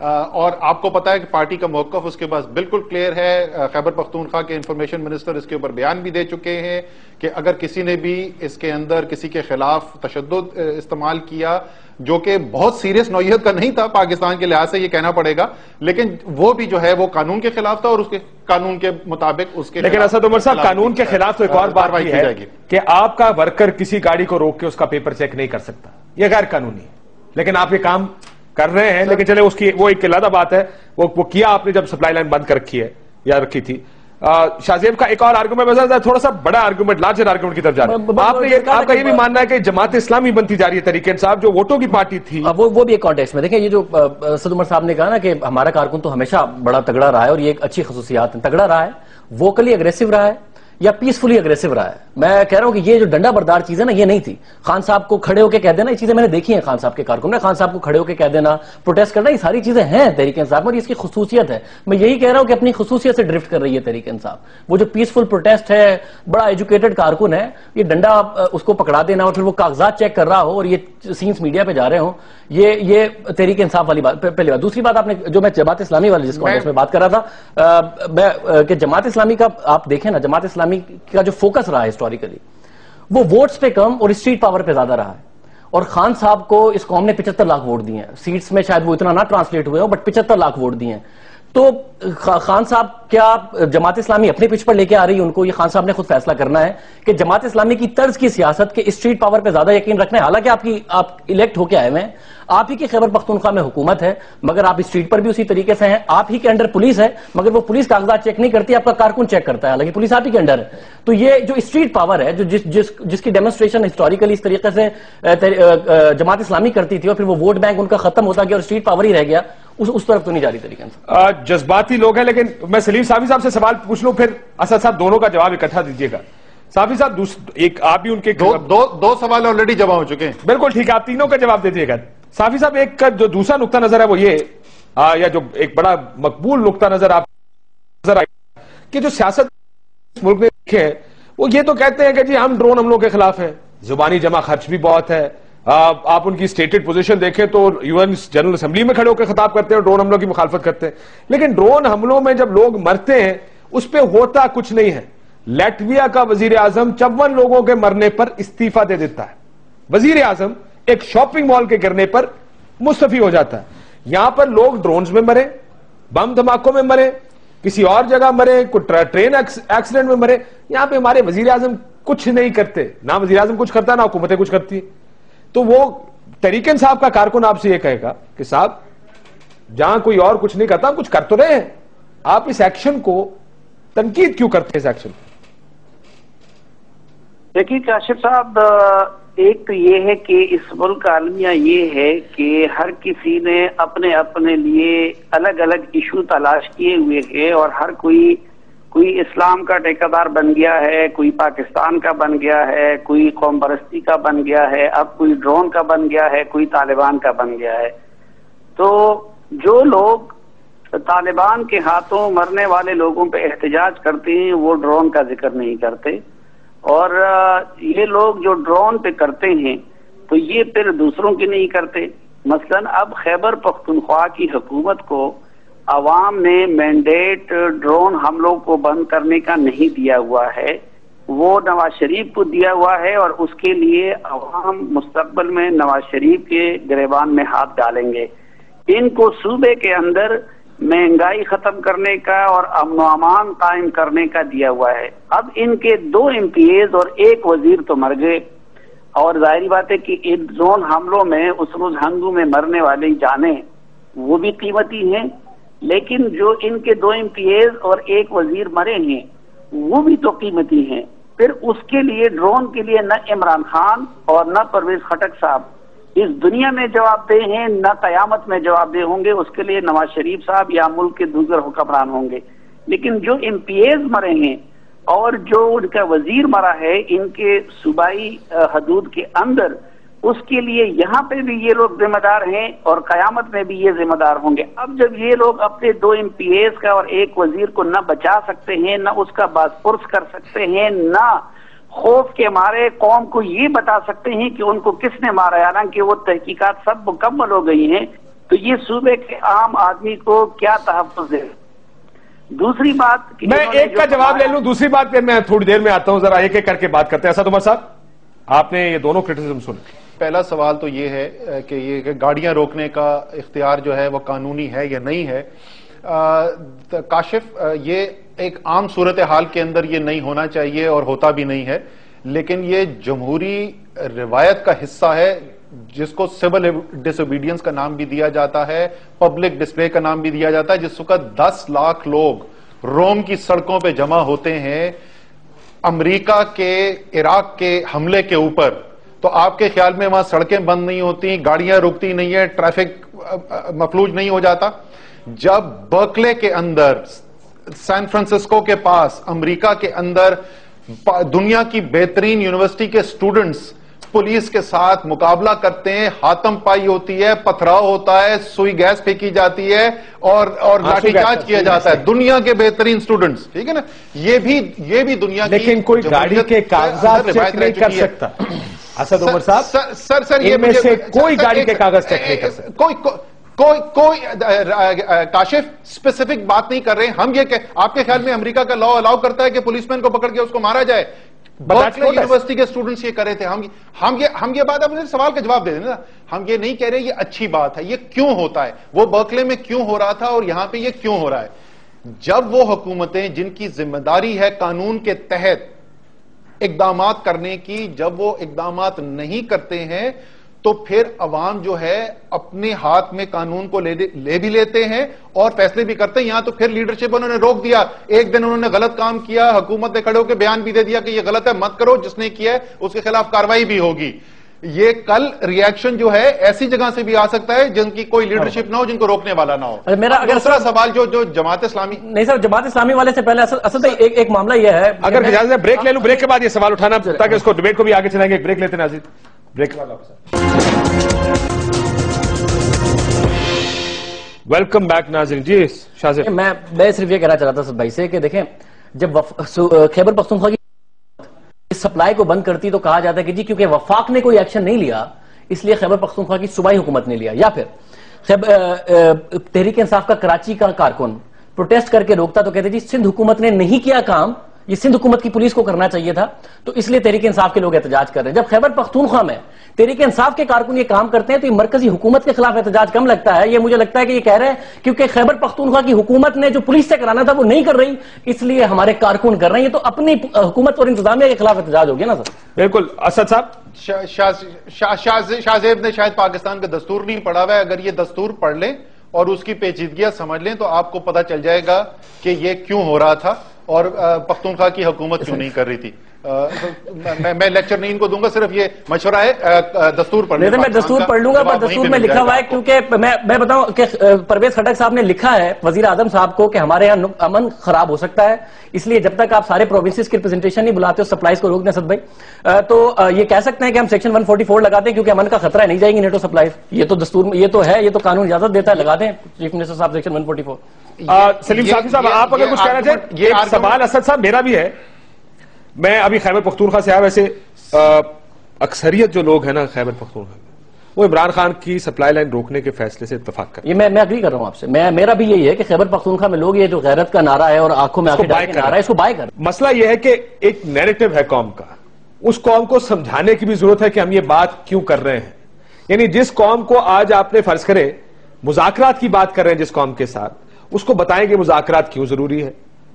اور آپ کو پتا ہے کہ پارٹی کا موقف اس کے پاس بالکل کلیئر ہے. خیبر پختونخوا کے انفارمیشن منسٹر اس کے اوپر بیان بھی دے چکے ہیں کہ اگر کسی نے بھی اس کے اندر کسی کے خلاف تشدد استعمال کیا جو کہ بہت سیریس نوعیت کا نہیں تھا پاکستان کے لحاظ سے یہ کہنا پڑے گا, لیکن وہ بھی جو ہے وہ قانون کے خلاف تھا اور اس کے قانون کے مطابق اس کے لیکن اسد عمر صاحب قانون کے خلاف تو ایک اور بات بھی ہے کہ آپ کا ورکر کسی گاڑی کو روک کے اس کا پیپر چیک نہیں کر سکتا, یہ غیر قانونی ہے. لیکن آپ یہ کام کر رہے ہیں, لیکن چلے اس کی وہ ایک علیحدہ بات ہے, وہ کیا آپ نے جب سپلائی لائن بند کر رکھی ہے یا رکھی تھی. شاہ زیب کا ایک اور آرگومنٹ تھوڑا سا بڑا آرگومنٹ, لارجر آرگومنٹ کی طرف جا رہا ہے. آپ کا یہ بھی ماننا ہے کہ جماعت اسلامی بنتی جا رہی ہے طریقے انصاف جو ووٹوں کی پارٹی تھی, وہ بھی ایک کانٹیکسٹ میں دیکھیں. یہ جو اسد عمر صاحب نے کہا نا کہ ہمارا کارکن تو ہمیشہ بڑا تگڑا رہا ہے اور یہ ایک اچھی خصوصیات ہیں, تگڑا رہا ہے, ووکلی اگریسو رہا ہے یا پیسفلی اگریسو رہا ہے. میں کہہ رہا ہوں کہ یہ جو ڈنڈا بردار چیزیں نا یہ نہیں تھی. خان صاحب کو کھڑے ہو کے کہہ دینا, یہ چیزیں میں نے دیکھی ہیں خان صاحب کے کارکن نے, خان صاحب کو کھڑے ہو کے کہہ دینا, پروٹیسٹ کرنا, یہ ساری چیزیں ہیں تحریک انصاف میں اور اس کی خصوصیت ہے. میں یہی کہہ رہا ہوں کہ اپنی خصوصیت سے ڈرفٹ کر رہی ہے تحریک انصاف. وہ جو پیسفل پروٹیسٹ ہے, بڑا ایجوکیٹڈ کارکن ہے, یہ ڈنڈا اس کو پکڑا دینا اور پھر وہ کاغذات چیک کر رہا ہو اور یہ سینس میڈیا پہ جا رہے ہوں, یہ تحریک انصاف والی بات. پہلی بات. دوسری بات, آپ نے جو میں جماعت اسلامی والی جس کانٹیکسٹ میں بات کر رہا تھا کہ جماعت اسلامی کا آپ دیکھیں نا, جماعت اسلامی کا جو فوکس رہا ہے ہسٹوریکلی وہ ووٹس پہ کم اور اسٹریٹ پاور پہ زیادہ رہا ہے. اور خان صاحب کو اس قوم نے 75 لاکھ ووٹ دیے ہیں. سیٹس میں شاید وہ اتنا نہ ٹرانسلیٹ ہوئے ہوں بٹ 75 لاکھ ووٹ دیے ہیں. تو خان صاحب کیا جماعت اسلامی اپنے پچ پر لے کے آ رہی ہے ان کو, یہ خان صاحب نے خود فیصلہ کرنا ہے کہ جماعت اسلامی کی طرز کی سیاست کے اسٹریٹ پاور پہ زیادہ یقین رکھنا ہے. حالانکہ آپ الیکٹ ہو کے آئے ہوئے ہیں, آپ ہی کی خیبر پختونخوا میں حکومت ہے, مگر آپ اسٹریٹ پر بھی اسی طریقے سے ہیں. آپ ہی کے انڈر پولیس ہے, مگر وہ پولیس کاغذات چیک نہیں کرتی, آپ کا کارکن چیک کرتا ہے, حالانکہ پولیس آپ ہی کے انڈر ہے. تو یہ جو اسٹریٹ پاور ہے, جو جس کی ڈیمونسٹریشن ہسٹوریکلی اس طریقے سے جماعت اسلامی کرتی تھی اور پھر وہ ووٹ بینک ان کا ختم ہوتا گیا اور اسٹریٹ پاور ہی رہ گیا, اس طرف تو نہیں جا رہی طریقے سے. جذباتی لوگ ہیں. لیکن میں سلیم صافی صاحب سے سوال پوچھ لوں, پھر اسد صاحب دونوں کا جواب اکٹھا دیجیے گا. صافی صاحب ایک آپ بھی ان کے دو سوال آلریڈی جمع ہو چکے ہیں. بالکل ٹھیک ہے, آپ تینوں کا جواب دیجیے گا. صافی صاحب, ایک کا جو دوسرا نقطہ نظر ہے وہ یہ, یا جو ایک بڑا مقبول نقطہ نظر آپ نظر آئے کہ جو سیاست ملک نے دیکھے ہے وہ یہ تو کہتے ہیں کہ جی ہم ڈرون حملوں کے خلاف ہیں, زبانی جمع خرچ بھی بہت ہے. آپ ان کی اسٹیٹڈ پوزیشن دیکھیں تو UN جنرل اسمبلی میں کھڑے ہو کے خطاب کرتے ہیں اور ڈرون حملوں کی مخالفت کرتے ہیں. لیکن ڈرون حملوں میں جب لوگ مرتے ہیں اس پہ ہوتا کچھ نہیں ہے. لیٹویا کا وزیر اعظم 54 لوگوں کے مرنے پر استعفیٰ دے دیتا ہے. وزیر اعظم ایک شاپنگ مال کے گرنے پر مستعفی ہو جاتا ہے. یہاں پر لوگ ڈرونز میں مرے, بم دھماکوں میں مرے, کسی اور جگہ مرے, کوئی ٹرین ایکسیڈنٹ میں مرے. یہاں پہ ہمارے وزیر اعظم کچھ نہیں کرتے, نہ وزیر اعظم کچھ کرتا نہ حکومتیں کچھ کرتی. تو وہ تحریک انصاف کا کارکن آپ سے یہ کہے گا کہ صاحب جہاں کوئی اور کچھ نہیں کرتا, ہم کچھ کر تو رہے ہیں, آپ اس ایکشن کو تنقید کیوں کرتے ہیں اس ایکشن کو؟ دیکھیے کاشف صاحب, ایک تو یہ ہے کہ اس ملک کا المیہ یہ ہے کہ ہر کسی نے اپنے اپنے لیے الگ الگ ایشو تلاش کیے ہوئے ہیں اور ہر کوئی اسلام کا ٹھیکیدار بن گیا ہے, کوئی پاکستان کا بن گیا ہے, کوئی قوم پرستی کا بن گیا ہے, اب کوئی ڈرون کا بن گیا ہے, کوئی طالبان کا بن گیا ہے. تو جو لوگ طالبان کے ہاتھوں مرنے والے لوگوں پہ احتجاج کرتے ہیں وہ ڈرون کا ذکر نہیں کرتے, اور یہ لوگ جو ڈرون پہ کرتے ہیں تو یہ پھر دوسروں کی نہیں کرتے. مثلا اب خیبر پختونخوا کی حکومت کو عوام نے مینڈیٹ ڈرون حملوں کو بند کرنے کا نہیں دیا ہوا ہے, وہ نواز شریف کو دیا ہوا ہے, اور اس کے لیے عوام مستقبل میں نواز شریف کے گریبان میں ہاتھ ڈالیں گے. ان کو صوبے کے اندر مہنگائی ختم کرنے کا اور امن و امان قائم کرنے کا دیا ہوا ہے. اب ان کے 2 MPAs اور 1 وزیر تو مر گئے, اور ظاہری بات ہے کہ ان ڈرون حملوں میں اس روز ہنگو میں مرنے والی جانیں وہ بھی قیمتی ہیں, لیکن جو ان کے 2 MPAs اور 1 وزیر مرے ہیں وہ بھی تو قیمتی ہیں. پھر اس کے لیے ڈرون کے لیے نہ عمران خان اور نہ پرویز خٹک صاحب اس دنیا میں جواب دہ ہیں, نہ قیامت میں جواب دہ ہوں گے. اس کے لیے نواز شریف صاحب یا ملک کے دوسرے حکمران ہوں گے. لیکن جو MPAs مرے ہیں اور جو ان کا وزیر مرا ہے ان کے صوبائی حدود کے اندر, اس کے لیے یہاں پہ بھی یہ لوگ ذمہ دار ہیں اور قیامت میں بھی یہ ذمہ دار ہوں گے. اب جب یہ لوگ اپنے 2 MPAs کا اور 1 وزیر کو نہ بچا سکتے ہیں, نہ اس کا باز پرس کر سکتے ہیں, نہ خوف کے مارے قوم کو یہ بتا سکتے ہیں کہ ان کو کس نے مارا, حالانکہ وہ تحقیقات سب مکمل ہو گئی ہیں, تو یہ صوبے کے عام آدمی کو کیا تحفظ ہے؟ دوسری بات میں ایک کا جواب لے لوں, دوسری بات پہ میں تھوڑی دیر میں آتا ہوں, ذرا ایک ایک کر کے بات کرتے ہیں. اسد عمر صاحب, آپ نے یہ دونوں کرٹیسزم سنے. پہلا سوال تو یہ ہے کہ یہ گاڑیاں روکنے کا اختیار جو ہے وہ قانونی ہے یا نہیں ہے. کاشف, یہ ایک عام صورتحال کے اندر یہ نہیں ہونا چاہیے اور ہوتا بھی نہیں ہے, لیکن یہ جمہوری روایت کا حصہ ہے جس کو سول ڈس اوبیڈینس کا نام بھی دیا جاتا ہے, پبلک ڈسپلے کا نام بھی دیا جاتا ہے. جس وقت 10 لاکھ لوگ روم کی سڑکوں پہ جمع ہوتے ہیں امریکہ کے عراق کے حملے کے اوپر, تو آپ کے خیال میں وہاں سڑکیں بند نہیں ہوتی, گاڑیاں رکتی نہیں ہیں, ٹریفک مفلوج نہیں ہو جاتا؟ جب برکلے کے اندر, سان فرانسسکو کے پاس, امریکہ کے اندر دنیا کی بہترین یونیورسٹی کے سٹوڈنٹس پولیس کے ساتھ مقابلہ کرتے ہیں, ہاتم پائی ہوتی ہے, پتھراؤ ہوتا ہے, سوئی گیس پھینکی جاتی ہے اور لاٹھی چارج کیا جاتا ہے, دنیا کے بہترین سٹوڈنٹس, ٹھیک ہے نا, یہ بھی دنیا کی, لیکن کوئی گاڑی کے کاغذات چیک نہیں کر سکتا. اسد عمر صاحب, سر یہ میں سے کوئی گاڑی کے کاغذ چیک نہیں کر سکتا. کوئی کاشف اسپیسیفک بات نہیں کر رہے ہم. یہ کہ آپ کے خیال میں امریکہ کا لا الاؤ کرتا ہے کہ پولیس مین کو پکڑ کے اس کو مارا جائے؟ یونیورسٹی کے سٹوڈنٹس یہ کر رہے تھے. ہم یہ بات, آپ سوال کا جواب دے دیں نا. ہم یہ نہیں کہہ رہے یہ اچھی بات ہے, یہ کیوں ہوتا ہے, وہ برکلے میں کیوں ہو رہا تھا اور یہاں پہ یہ کیوں ہو رہا ہے. جب وہ حکومتیں جن کی ذمہ داری ہے قانون کے تحت اقدامات کرنے کی, جب وہ اقدامات نہیں کرتے ہیں تو پھر عوام جو ہے اپنے ہاتھ میں قانون کو لے بھی لیتے ہیں اور فیصلے بھی کرتے ہیں. یہاں تو پھر لیڈرشپ انہوں نے روک دیا. ایک دن انہوں نے غلط کام کیا, حکومت نے کھڑے ہو کے بیان بھی دے دیا کہ یہ غلط ہے, مت کرو, جس نے کیا ہے اس کے خلاف کاروائی بھی ہوگی. یہ کل ریئیکشن جو ہے ایسی جگہ سے بھی آ سکتا ہے جن کی کوئی لیڈرشپ نہ ہو, جن کو روکنے والا نہ ہو. میرا اگر دوسرا سوال جو جماعت اسلامی, نہیں سر, جماعت اسلامی والے سے پہلے اصل ایک معاملہ یہ ہے, اگر اجازت ہے بریک لے لوں, بریک کے بعد یہ سوال اٹھانا تاکہ اس کو ڈیبیٹ کو بھی آگے چلائیں گے. بریک لیتے ہیں ناظرین, بریک کے بعد ویلکم بیک ناظرین. جی شاہ زیب, میں صرف یہ کہنا چاہ رہا تھا بھائی سے کہ دیکھیں, جب خیبر پختونخوا کی سپلائی کو بند کرتی تو کہا جاتا ہے کہ جی کیونکہ وفاق نے کوئی ایکشن نہیں لیا اس لیے خیبر پختونخوا کی صوبائی حکومت نے لیا. یا پھر تحریک انصاف کا کراچی کا کارکن پروٹیسٹ کر کے روکتا تو کہتے جی سندھ حکومت نے نہیں کیا کام, یہ سندھ حکومت کی پولیس کو کرنا چاہیے تھا, تو اس لیے تحریک انصاف کے لوگ احتجاج کر رہے ہیں. جب خیبر پختونخوا میں تحریک انصاف کے کارکن یہ کام کرتے ہیں تو یہ مرکزی حکومت کے خلاف احتجاج کم لگتا ہے. یہ مجھے لگتا ہے کہ یہ کہہ رہے ہیں کیونکہ خیبر پختونخوا کی حکومت نے جو پولیس سے کرانا تھا وہ نہیں کر رہی, اس لیے ہمارے کارکن کر رہے ہیں. یہ تو اپنی حکومت اور انتظامیہ کے خلاف احتجاج ہو گیا نا سر. بالکل. اسد صاحب, شاہ زیب نے شاید پاکستان کا دستور نہیں پڑھا ہوا ہے. اگر یہ دستور پڑھ لیں اور اس کی پیچیدگیاں سمجھ لیں تو آپ کو پتہ چل جائے گا کہ یہ کیوں ہو رہا تھا اور پختونخوا کی حکومت کیوں نہیں کر رہی تھی. میں لیکچر نہیں ان کو دوں گا, صرف یہ مشورہ ہے دستور پڑھ لیں. میں دستور پڑھ لوں گا, پر دستور میں لکھا ہوا ہے, کیونکہ میں بتاؤں کہ پرویز خٹک صاحب نے لکھا ہے وزیر اعظم صاحب کو کہ ہمارے یہاں امن خراب ہو سکتا ہے, اس لیے جب تک آپ سارے پروونسز کی ریپرزنٹیشن نہیں بلاتے ہو سپلائیز کو روک دیں اسد بھائی, تو یہ کہہ سکتے ہیں کہ ہم سیکشن 144 لگاتے ہیں کیونکہ امن کا خطرہ ہے, نہیں جائیں گی نیٹو سپلائیز. یہ تو دستور میں, یہ تو ہے, یہ تو قانون اجازت دیتا ہے, لگا دیں چیف منسٹر صاحب سیکشن 144. سلیم صاحب صاحب, آپ اگر کچھ کہنا چاہیں. یہ سوال اسد صاحب میرا بھی ہے. میں ابھی خیبر پختونخوا سے آیا, ویسے اکثریت جو لوگ ہیں نا خیبر پختونخوا وہ عمران خان کی سپلائی لائن روکنے کے فیصلے سے اتفاق کرتے ہیں. یہ میں اگری کر رہا ہوں آپ سے. میرا بھی یہی ہے کہ خیبر پختونخوا میں لوگ یہ جو غیرت کا نعرہ ہے اور آنکھوں میں آنکھیں ڈال کے نعرہ ہے, اس کو بائے کر. مسئلہ یہ ہے کہ ایک نیریٹو ہے قوم کا, اس قوم کو سمجھانے کی بھی ضرورت ہے کہ ہم یہ بات کیوں کر رہے ہیں. یعنی جس قوم کو آج آپ نے فرض کرے مذاکرات کی بات کر رہے ہیں جس قوم کے ساتھ, اس کو بتائیں کہ مذاکرات کیوں ضروری ہے.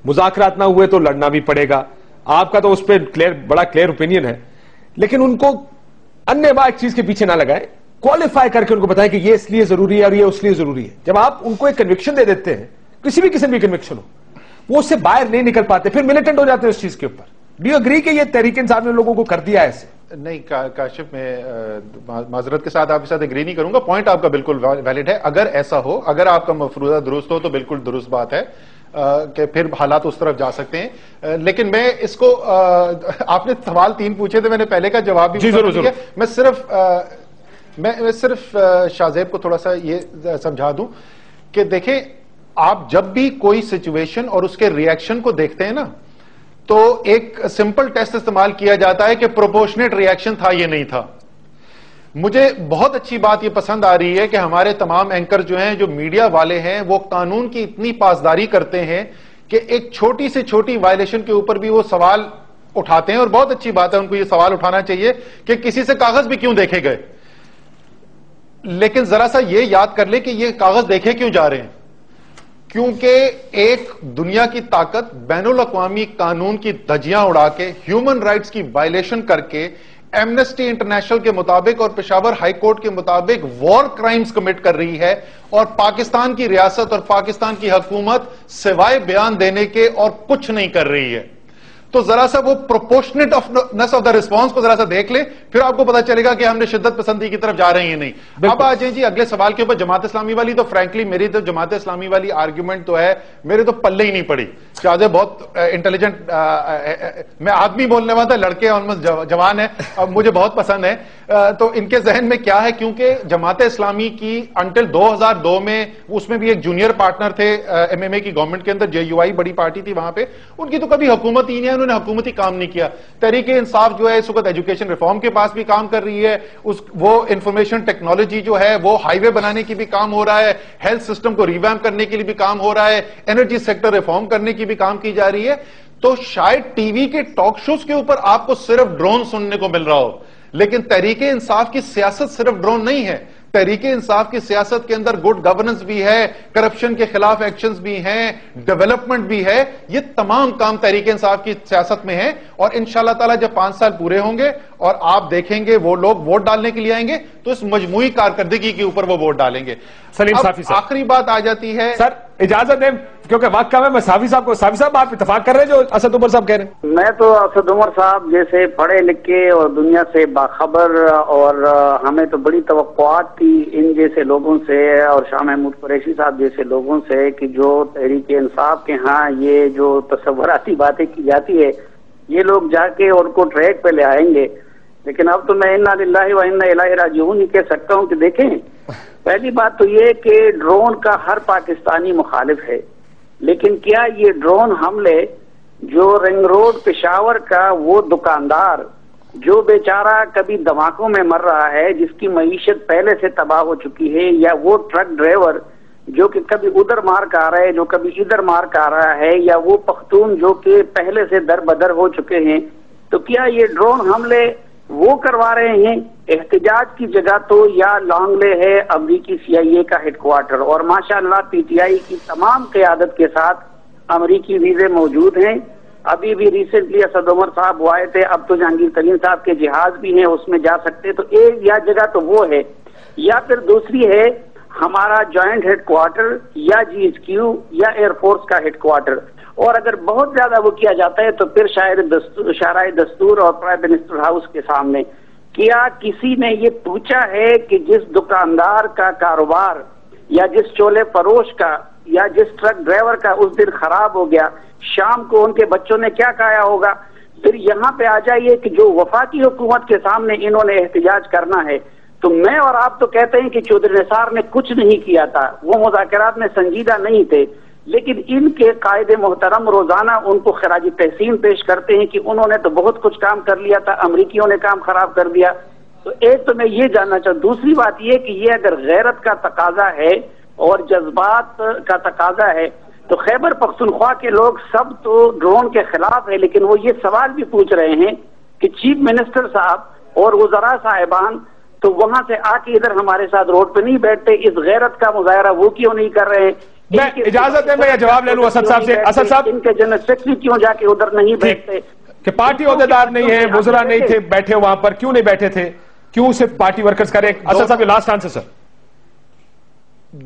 مذاکرات نہ ہوئے تو لڑنا بھی پڑے گا. آپ کا تو اس پہ بڑا کلیئر اوپینین ہے, لیکن ان کو انیہ ایک چیز کے پیچھے نہ لگائیں, کوالیفائی کر کے ان کو بتائیں کہ یہ اس لیے ضروری ہے اور یہ اس لیے ضروری ہے. جب آپ ان کو ایک کنوکشن دے دیتے ہیں, کسی بھی قسم کی کنوکشن ہو, وہ اس سے باہر نہیں نکل پاتے, پھر ملیٹنٹ ہو جاتے ہیں اس چیز کے اوپر. ڈو یو اگری کہ یہ تحریک انصاف نے لوگوں کو کر دیا ایسے؟ نہیں کاشف, میں معذرت کے ساتھ آپ کے ساتھ اگری نہیں کروں گا. پوائنٹ آپ کا بالکل ویلڈ ہے. اگر ایسا ہو, اگر آپ کا مفروضہ درست ہو تو بالکل درست بات ہے کہ پھر حالات اس طرف جا سکتے ہیں. لیکن میں اس کو, آپ نے سوال 3 پوچھے تھے, میں نے پہلے کا جواب بھی دیا. میں صرف شاہ زیب کو تھوڑا سا یہ سمجھا دوں کہ دیکھیں, آپ جب بھی کوئی سچویشن اور اس کے ریئیکشن کو دیکھتے ہیں نا, تو ایک سمپل ٹیسٹ استعمال کیا جاتا ہے کہ پروپورشنیٹ ریئیکشن تھا یہ نہیں تھا. مجھے بہت اچھی بات یہ پسند آ رہی ہے کہ ہمارے تمام اینکر جو ہیں، جو میڈیا والے ہیں، وہ قانون کی اتنی پاسداری کرتے ہیں کہ ایک چھوٹی سے چھوٹی وائلیشن کے اوپر بھی وہ سوال اٹھاتے ہیں، اور بہت اچھی بات ہے، ان کو یہ سوال اٹھانا چاہیے کہ کسی سے کاغذ بھی کیوں دیکھے گئے، لیکن ذرا سا یہ یاد کر لیں کہ یہ کاغذ دیکھے کیوں جا رہے ہیں، کیونکہ ایک دنیا کی طاقت بین الاقوامی قانون کی دھجیاں اڑا کے، ہیومن رائٹس کی وائلیشن کر کے، ایمنسٹی انٹرنیشنل کے مطابق اور پشاور ہائی کورٹ کے مطابق وار کرائمز کمٹ کر رہی ہے، اور پاکستان کی ریاست اور پاکستان کی حکومت سوائے بیان دینے کے اور کچھ نہیں کر رہی ہے. تو ذرا سا وہ پروپورشنیٹنس آف دا ریسپانس کو ذرا سا دیکھ لیں، پھر آپ کو پتا چلے گا کہ ہم نے شدت پسندی کی طرف جا رہے ہیں نہیں. اب آ جائیں جی اگلے سوال کے اوپر. جماعت اسلامی والی تو فرینکلی میری تو جماعت اسلامی والی آرگیومنٹ تو ہے میرے تو پلے ہی نہیں پڑی. شاہد بہت انٹیلیجنٹ، میں آدمی بولنے والا تھا، لڑکے آلموسٹ جوان ہیں، اب مجھے بہت پسند ہے. تو ان کے ذہن میں کیا ہے، کیونکہ جماعت اسلامی کی انٹل 2002 میں اس میں بھی ایک جونیئر پارٹنر تھے ایم ایم اے کی گورنمنٹ کے اندر، جے یو آئی بڑی پارٹی تھی وہاں پہ، ان کی تو کبھی حکومت ہی نہیں ہے، انہوں نے حکومتی کام نہیں کیا. تحریک انصاف جو ہے اس وقت ایجوکیشن ریفارم کے پاس بھی کام کر رہی ہے، وہ انفارمیشن ٹیکنالوجی جو ہے وہ ہائی وے بنانے کی بھی کام ہو رہا ہے، ہیلتھ سسٹم کو ریویمپ کرنے کے لیے بھی کام ہو رہا ہے، انرجی سیکٹر ریفارم کرنے کی بھی کام کی جا رہی ہے. تو شاید ٹی وی کے ٹاک شوز کے اوپر آپ کو صرف ڈرون سننے کو مل رہا ہو، لیکن تحریک انصاف کی سیاست صرف ڈرون نہیں ہے. تحریک انصاف کی سیاست کے اندر گڈ گورننس بھی ہے، کرپشن کے خلاف ایکشنز بھی ہیں، ڈیولپمنٹ بھی ہے. یہ تمام کام تحریک انصاف کی سیاست میں ہیں، اور انشاءاللہ تعالی جب 5 سال پورے ہوں گے اور آپ دیکھیں گے وہ لوگ ووٹ ڈالنے کے لیے آئیں گے تو اس مجموعی کارکردگی کے اوپر وہ ووٹ ڈالیں گے. سلیم صافی صاحب، آخری بات آ جاتی ہے سر اجازت دیں کیونکہ وقت کم ہے. میں صافی صاحب آپ اتفاق کر رہے ہیں جو اسد عمر صاحب کہہ رہے ہیں؟ میں تو اسد عمر صاحب جیسے پڑھے لکھے اور دنیا سے باخبر، اور ہمیں تو بڑی توقعات تھی ان جیسے لوگوں سے اور شاہ محمود قریشی صاحب جیسے لوگوں سے کہ جو تحریک انصاف کے ہاں یہ جو تصوراتی باتیں کی جاتی ہے یہ لوگ جا کے ان کو ٹریک پہ لے آئیں گے. لیکن اب تو میں انا للہ و انا الیہ راجعون ہی کہہ سکتا ہوں کہ دیکھیں، پہلی بات تو یہ کہ ڈرون کا ہر پاکستانی مخالف ہے، لیکن کیا یہ ڈرون حملے جو رنگ روڈ پشاور کا وہ دکاندار جو بیچارہ کبھی دھماکوں میں مر رہا ہے، جس کی معیشت پہلے سے تباہ ہو چکی ہے، یا وہ ٹرک ڈرائیور جو کہ کبھی ادھر مار کا آ رہا ہے جو کبھی ادھر مار کا آ رہا ہے، یا وہ پختون جو کہ پہلے سے در بدر ہو چکے ہیں، تو کیا یہ ڈرون حملے وہ کروا رہے ہیں؟ احتجاج کی جگہ تو یا لانگ لے ہے امریکی سی آئی اے کا ہیڈ کوارٹر، اور ماشاءاللہ پی ٹی آئی کی تمام قیادت کے ساتھ امریکی ویزے موجود ہیں. ابھی بھی ریسنٹلی اسد عمر صاحب وہ آئے تھے، اب تو جہانگیر ترین صاحب کے جہاز بھی ہیں اس میں جا سکتے. تو ایک یا جگہ تو وہ ہے، یا پھر دوسری ہے ہمارا جوائنٹ ہیڈ کوارٹر یا جی ایچ کیو یا ایئر فورس کا ہیڈ کوارٹر. اور اگر بہت زیادہ وہ کیا جاتا ہے تو پھر شاید شاہراہ دستور اور پرائم منسٹر ہاؤس کے سامنے. کیا کسی نے یہ پوچھا ہے کہ جس دکاندار کا کاروبار یا جس چولے فروش کا یا جس ٹرک ڈرائیور کا اس دن خراب ہو گیا، شام کو ان کے بچوں نے کیا کھایا ہوگا؟ پھر یہاں پہ آ جائیے کہ جو وفاقی حکومت کے سامنے انہوں نے احتجاج کرنا ہے، تو میں اور آپ تو کہتے ہیں کہ چودھری نثار نے کچھ نہیں کیا تھا، وہ مذاکرات میں سنجیدہ نہیں تھے، لیکن ان کے قائد محترم روزانہ ان کو خراج تحسین پیش کرتے ہیں کہ انہوں نے تو بہت کچھ کام کر لیا تھا، امریکیوں نے کام خراب کر دیا. تو ایک تو میں یہ جاننا چاہوں. دوسری بات یہ کہ یہ اگر غیرت کا تقاضا ہے اور جذبات کا تقاضا ہے تو خیبر پختونخوا کے لوگ سب تو ڈرون کے خلاف ہے، لیکن وہ یہ سوال بھی پوچھ رہے ہیں کہ چیف منسٹر صاحب اور وزراء صاحبان تو وہاں سے آ کے ادھر ہمارے ساتھ روڈ پہ نہیں بیٹھتے، اس غیرت کا مظاہرہ وہ کیوں نہیں کر رہے ہیں؟ میں اجازت ہے میں یہ جواب لے لوں اسد صاحب سے. اسد صاحب، ان کے جنرل سیکرٹری کیوں جا کے ادھر نہیں بیٹھتے کہ پارٹی عہدیدار نہیں ہے، وزراء نہیں تھے بیٹھے وہاں پر، کیوں نہیں بیٹھے تھے؟ کیوں صرف پارٹی ورکرز کریں؟ اسد صاحب لاسٹ آنسر سر.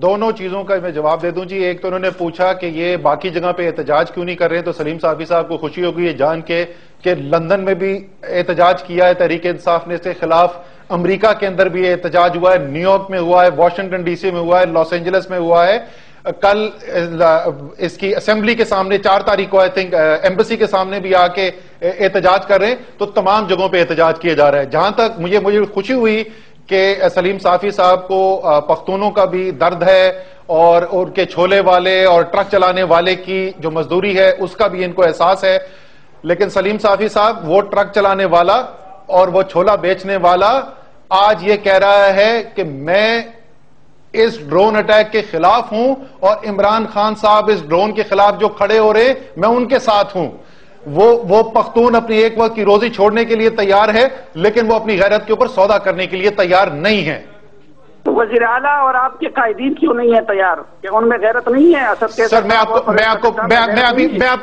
دونوں چیزوں کا میں جواب دے دوں جی. ایک تو انہوں نے پوچھا کہ یہ باقی جگہ پہ احتجاج کیوں نہیں کر رہے، تو سلیم صافی صاحب کو خوشی ہوگی یہ جان کے کہ لندن میں بھی احتجاج کیا ہے تحریک انصاف نے اس کے خلاف، امریکہ کے اندر بھی احتجاج ہوا ہے، نیو یارک میں ہوا ہے، واشنگٹن ڈی سی میں ہوا ہے، لاس اینجلس میں ہوا ہے. کل اس کی اسمبلی کے سامنے 4 تاریخ کو آئی تھنک ایمبیسی کے سامنے بھی آ کے احتجاج کر رہے ہیں. تو تمام جگہوں پہ احتجاج کیا جا رہا ہے. جہاں تک مجھے خوشی ہوئی کہ سلیم صافی صاحب کو پختونوں کا بھی درد ہے اور ان کے چھولے والے اور ٹرک چلانے والے کی جو مزدوری ہے اس کا بھی ان کو احساس ہے. لیکن سلیم صافی صاحب، وہ ٹرک چلانے والا اور وہ چھولا بیچنے والا آج یہ کہہ رہا ہے کہ میں اس ڈرون اٹیک کے خلاف ہوں اور عمران خان صاحب اس ڈرون کے خلاف جو کھڑے ہو رہے میں ان کے ساتھ ہوں. وہ پختون اپنی ایک وقت کی روزی چھوڑنے کے لیے تیار ہے لیکن وہ اپنی غیرت کے اوپر سودا کرنے کے لیے تیار نہیں ہے. تو وزیر اعلیٰ اور آپ کے قائدین کیوں نہیں ہے تیار؟ کہ ان میں غیرت نہیں ہے؟ سر میں آپ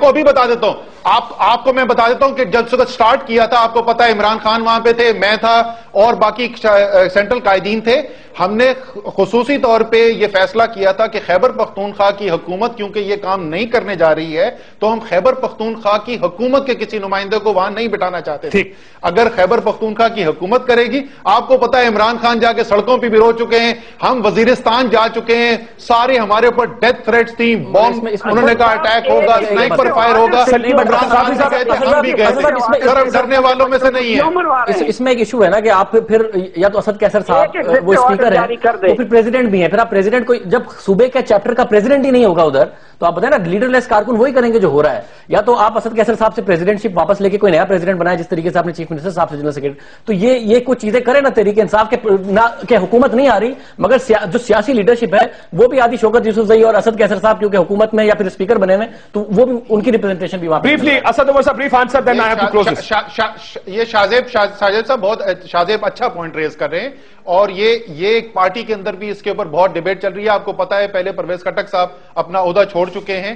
کو ابھی بتا دیتا ہوں. آپ کو میں بتا دیتا ہوں کہ جب سے سٹارٹ کیا تھا آپ کو پتا ہے عمران خان وہاں پہ تھے, میں تھا اور باقی سینٹرل قائدین تھے. ہم نے خصوصی طور پہ یہ فیصلہ کیا تھا کہ خیبر پختونخوا کی حکومت کیونکہ یہ کام نہیں کرنے جا رہی ہے تو ہم خیبر پختونخوا کی حکومت کے کسی نمائندے کو وہاں نہیں بٹھانا چاہتے تھے. اگر خیبر پختونخوا کی حکومت کرے گی, آپ کو پتا ہے عمران خان جا کے سڑکوں پہ بھی رو چکے ہیں, ہم وزیرستان جا چکے ہیں, سارے ہمارے اوپر ڈیتھ تھریٹس تھی, بم انہوں نے کہا اٹیک ہوگا, سنائپر فائر ہوگا. ہم بھی گئے تھے, ڈرنے والوں میں سے نہیں ہے. اس میں ایک ایشو ہے نا کہ آپ پھر یا تو اسد کیسر صاحب وہ اسپیکر ہے تو پھر پریزیڈنٹ بھی ہیں, پھر آپ پریزیڈنٹ کو جب صوبے کے چیپٹر کا پریزیڈنٹ ہی نہیں ہوگا ادھر تو آپ بتائیں نا لیڈر لیس کارکن وہی کریں گے جو ہو رہا ہے. یا تو آپ اسد کیسر صاحب سے پریزیڈنٹ شپ واپس لے کے کوئی نیا پریزیڈنٹ بنائے جس طریقے سے آپ نے چیف منسٹر صاحب سے جنرل سیکرٹری, تو یہ کچھ چیزیں کریں نا تحریک انصاف کے حکومت نہیں آ رہی مگر جو سیاسی لیڈرشپ ہے وہ بھی آدھی شوکت یوسفزئی اور اسد کیسر صاحب کیونکہ حکومت میں یا پھر اسپیکر بنے ہوئے تو وہ بھی ان کی ریپرزنٹیشن بھی وہاں briefly اسد عمر صاحب brief answer then I have to close this. یہ شاہزیب صاحب بہت شاہزیب اچھا پوائنٹ ریز کر رہے ہیں اور یہ ایک پارٹی کے اندر بھی اس کے اوپر بہت ڈیبیٹ چل رہی ہے. آپ کو پتا ہے پہلے پرویز خٹک صاحب اپنا عہدہ چھوڑ چکے ہیں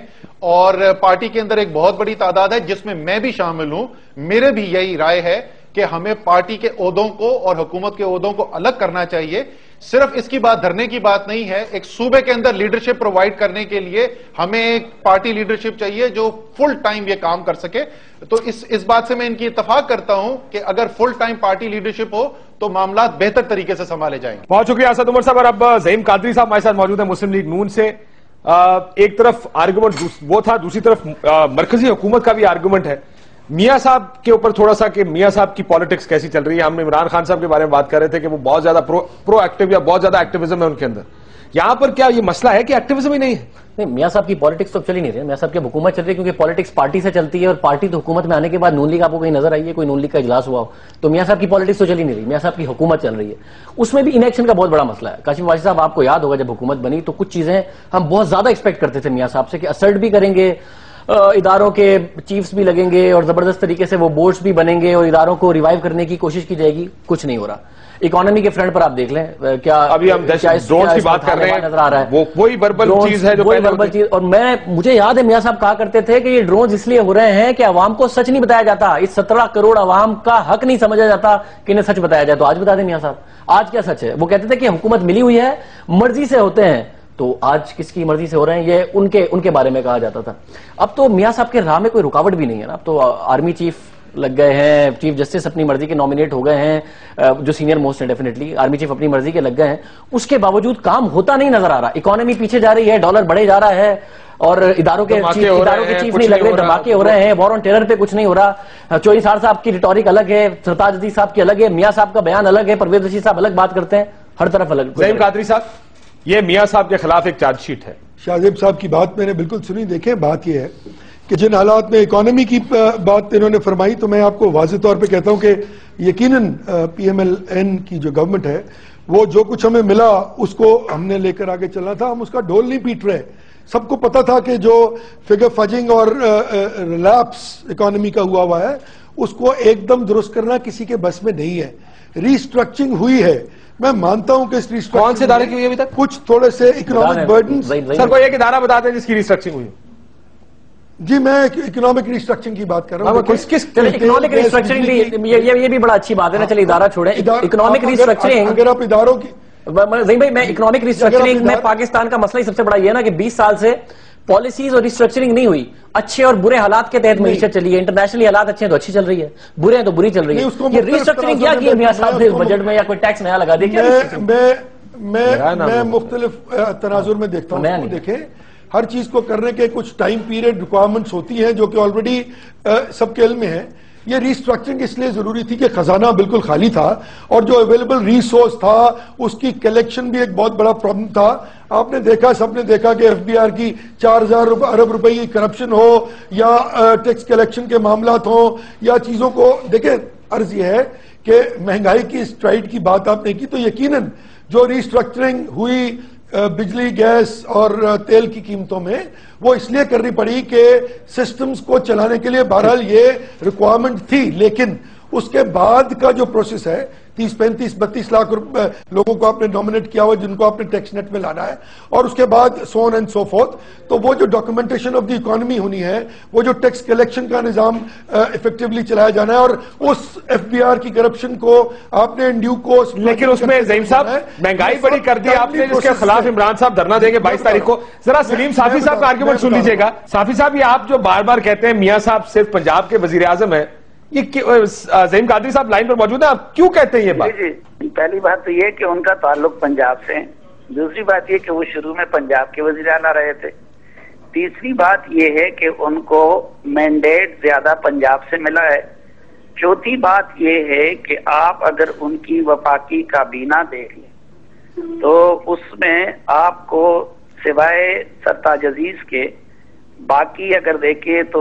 اور پارٹی کے اندر ایک بہت بڑی تعداد ہے جس میں میں بھی شامل ہوں. میرے بھی یہی رائے ہے کہ ہمیں پارٹی کے عہدوں کو اور حکومت کے عہدوں کو الگ کرنا چاہیے. صرف اس کی بات دھرنے کی بات نہیں ہے, ایک صوبے کے اندر لیڈرشپ پرووائڈ کرنے کے لیے ہمیں ایک پارٹی لیڈرشپ چاہیے جو فل ٹائم یہ کام کر سکے. تو اس بات سے میں ان کی اتفاق کرتا ہوں کہ اگر فل ٹائم پارٹی لیڈرشپ ہو تو معاملات بہتر طریقے سے سنبھالے جائیں گے. بہت شکریہ اسد عمر صاحب. اور اب زعیم قادری صاحب ہمارے ساتھ موجود ہیں مسلم لیگ نون سے. ایک طرف آرگومنٹ وہ تھا, دوسری طرف مرکزی حکومت کا بھی آرگومنٹ ہے. میاں صاحب کے اوپر تھوڑا سا کہ میاں صاحب کی پالیٹکس کیسی چل رہی ہے. ہم عمران خان صاحب کے بارے میں بات کر رہے تھے کہ وہ بہت زیادہ پرو ایکٹیو یا بہت زیادہ ایکٹیویزم ہے ان کے اندر. یہاں پر کیا یہ مسئلہ ہے کہ ایکٹیویزم ہی نہیں ہے؟ نہیں, میاں صاحب کی پالیٹکس تو چل ہی نہیں رہی. میاں صاحب کی حکومت چل رہی ہے کیونکہ پالیٹکس پارٹی سے چلتی ہے اور پارٹی تو حکومت میں آنے کے بعد نون لیگ آپ کو کہیں نظر آئی ہے کوئی نون لیگ کا اجلاس ہوا ہو تو میاں صاحب کی پالیٹکس تو چل ہی نہیں رہی. میاں صاحب کی حکومت چل رہی ہے, اس میں بھی انیکشن کا بہت بڑا مسئلہ ہے. کاشف واجد صاحب آپ کو یاد ہوگا جب حکومت بنی تو کچھ چیزیں ہم بہت زیادہ ایکسپیکٹ کرتے تھے میاں صاحب سے کہ اسرٹ بھی کریں گے, اداروں کے چیفز بھی لگیں گے اور زبردست طریقے سے وہ بورڈز بھی بنیں گے اور اداروں کو ریوائیو کرنے کی کوشش کی جائے گی. کچھ نہیں ہو رہا. اکانومی کے فرنٹ پر آپ دیکھ لیں کیا ابھی ہم ڈرونز کی بات کر رہے ہیں, نظر آ رہا ہے وہی وربل چیز ہے جو وہی وربل چیز. اور مجھے یاد ہے میاں صاحب کہا کرتے تھے کہ یہ ڈرونز اس لیے ہو رہے ہیں کہ عوام کو سچ نہیں بتایا جاتا. اس 17 کروڑ عوام کا حق نہیں سمجھا جاتا کہ انہیں سچ بتایا جائے. تو آج بتا دیں میاں صاحب آج کیا سچ ہے؟ وہ کہتے تھے کہ حکومت ملی ہوئی ہے مرضی سے ہوتے ہیں, تو آج کس کی مرضی سے ہو رہے ہیں یہ ان کے بارے میں کہا جاتا تھا. اب تو میاں صاحب کے راہ میں کوئی رکاوٹ بھی نہیں ہے نا. اب تو آرمی چیف لگ گئے ہیں, چیف جسٹس اپنی مرضی کے نامینیٹ ہو گئے ہیں, جو سینئر موسٹ ہیں ڈیفینیٹلی آرمی چیف اپنی مرضی کے لگ گئے ہیں. اس کے باوجود کام ہوتا نہیں نظر آ رہا. اکانومی پیچھے جا رہی ہے, ڈالر بڑھے جا رہا ہے اور اداروں کے چیف نہیں لگ رہے, دھماکے ہو رہے ہیں, وار آن ٹیرر پہ کچھ نہیں ہو رہا. چوہی سار صاحب کی ریٹورک الگ ہے, سرتاج عزیز صاحب کی الگ ہے, میاں صاحب کا بیان الگ ہے, پرویز رشید صاحب الگ بات کرتے ہیں, ہر طرف الگ. زعیم قادری صاحب یہ میاں صاحب کے خلاف ایک چارج شیٹ ہے. شاہزیب صاحب کی بات میں نے بالکل سنی. دیکھیں بات یہ ہے کہ جن حالات میں اکانومی کی بات انہوں نے فرمائی تو میں آپ کو واضح طور پہ کہتا ہوں کہ یقیناً پی ایم ایل این کی جو گورنمنٹ ہے وہ جو کچھ ہمیں ملا اس کو ہم نے لے کر آگے چلنا تھا. ہم اس کا ڈھول نہیں پیٹ رہے. سب کو پتا تھا کہ جو فگر فجنگ اور ریلیپس اکانومی کا ہوا ہے اس کو ایک دم درست کرنا کسی کے بس میں نہیں ہے. ریسٹرکچرنگ ہوئی ہے, میں مانتا ہوں کہ اس ریسٹرکچرنگ کون سے ادارے کی ہوئی ابھی تک؟ کچھ تھوڑے سے اکنامک برڈنز. سر کوئی ایک ادارہ بتاتے ہیں جس کی ریسٹرکچرنگ ہوئی؟ جی میں اکنامک ریسٹرکچرنگ کی بات کر رہا ہوں. اکنامک ریسٹرکچرنگ یہ بھی بڑا اچھی بات ہے نا. چلے ادارہ چھوڑیں, اکنامک ریسٹرکچرنگ اگر آپ اداروں کی زین بھائی, میں اکنامک ریسٹرکچرنگ میں پاکستان کا مسئلہ ہی سب سے بڑا یہ ہے نا کہ 20 سال سے پالیسیز اور ریسٹرکچرنگ نہیں ہوئی. اچھے اور برے حالات کے تحت معیشت چلی ہے. انٹرنیشنلی حالات اچھے ہیں تو اچھی چل رہی ہے, برے ہیں تو بری چل رہی ہے. یہ ریسٹرکچرنگ کیا کی ہے میاں صاحب نے بجٹ میں, یا کوئی ٹیکس نیا لگا دیا؟ میں مختلف تناظر میں دیکھتا ہوں. دیکھیں ہر چیز کو کرنے کے کچھ ٹائم پیریڈ ریکوائرمنٹس ہوتی ہیں جو کہ آلریڈی سب کے علم میں ہے. یہ ریسٹرکچرنگ اس لیے ضروری تھی کہ خزانہ بالکل خالی تھا اور جو اویلیبل ریسورس تھا اس کی کلیکشن بھی ایک بہت بڑا پرابلم تھا. آپ نے دیکھا, سب نے دیکھا کہ ایف بی آر کی 4000 ارب روپے کی کرپشن ہو یا ٹیکس کلیکشن کے معاملات ہوں یا چیزوں کو دیکھیں. عرض یہ ہے کہ مہنگائی کی سٹرائڈ کی بات آپ نے کی تو یقیناً جو ریسٹرکچرنگ ہوئی بجلی گیس اور تیل کی قیمتوں میں وہ اس لیے کرنی پڑی کہ سسٹمز کو چلانے کے لیے بہرحال یہ ریکوائرمنٹ تھی، لیکن اس کے بعد کا جو پروسیس ہے 30-35-32 لاکھ لوگوں کو آپ نے نومینیٹ کیا ہوا جن کو آپ نے ٹیکس نیٹ میں لانا ہے، اور اس کے بعد سو آن اینڈ سو فورتھ، تو وہ جو ڈاکومنٹیشن آف دی اکانومی ہونی ہے، وہ جو ٹیکس کلیکشن کا نظام افیکٹولی چلایا جانا ہے، اور اس ایف بی آر کی کرپشن کو آپ نے ڈیو کوسٹ، لیکن اس میں زعیم صاحب مہنگائی بڑی کر دی آپ نے، جس کے خلاف عمران صاحب دھرنا دیں گے 22 تاریخ کو. ذرا سلیم صافی صاحب کا آرگیومنٹ سن لیجیے گا. صافی صاحب یہ آپ جو بار بار کہتے ہیں میاں صاحب صرف پنجاب کے وزیر اعظم ہیں، یہ زعیم قادری صاحب لائن پر موجود ہیں، آپ کیوں کہتے ہیں یہ بات؟ جی پہلی بات تو یہ کہ ان کا تعلق پنجاب سے ہے، دوسری بات یہ کہ وہ شروع میں پنجاب کے وزیر اعلیٰ رہے تھے، تیسری بات یہ ہے کہ ان کو مینڈیٹ زیادہ پنجاب سے ملا ہے، چوتھی بات یہ ہے کہ آپ اگر ان کی وفاقی کابینہ دیکھ لیں تو اس میں آپ کو سوائے سرتاج عزیز کے باقی اگر دیکھیں تو